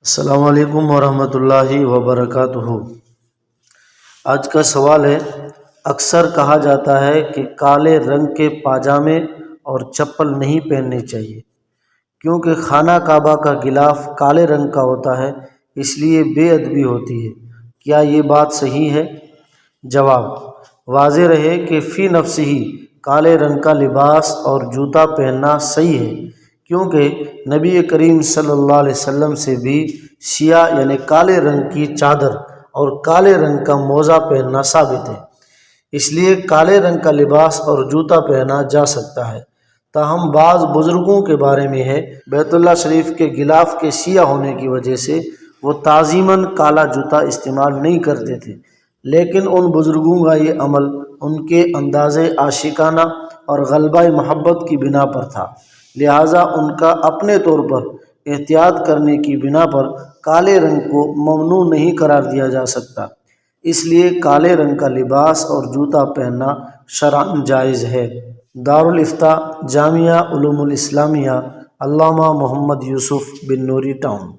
السلام علیکم ورحمۃ اللہ وبرکاتہ۔ آج کا سوال ہے، اکثر کہا جاتا ہے کہ کالے رنگ کے پاجامے اور چپل نہیں پہننے چاہیے کیونکہ خانہ کعبہ کا غلاف کالے رنگ کا ہوتا ہے، اس لیے بے ادبی ہوتی ہے۔ کیا یہ بات صحیح ہے؟ جواب: واضح رہے کہ فی نفس ہی کالے رنگ کا لباس اور جوتا پہننا صحیح ہے، کیونکہ نبی کریم صلی اللہ علیہ وسلم سے بھی سیاہ یعنی کالے رنگ کی چادر اور کالے رنگ کا موزہ پہننا ثابت ہے، اس لیے کالے رنگ کا لباس اور جوتا پہنا جا سکتا ہے۔ تاہم بعض بزرگوں کے بارے میں ہے، بیت اللہ شریف کے غلاف کے سیاہ ہونے کی وجہ سے وہ تعظیماً کالا جوتا استعمال نہیں کرتے تھے، لیکن ان بزرگوں کا یہ عمل ان کے انداز عاشقانہ اور غلبہ محبت کی بنا پر تھا، لہٰذا ان کا اپنے طور پر احتیاط کرنے کی بنا پر کالے رنگ کو ممنوع نہیں قرار دیا جا سکتا، اس لیے کالے رنگ کا لباس اور جوتا پہننا شرعاً جائز ہے۔ دارالافتاء جامعہ علوم الاسلامیہ، علامہ محمد یوسف بن نوری، ٹاؤن۔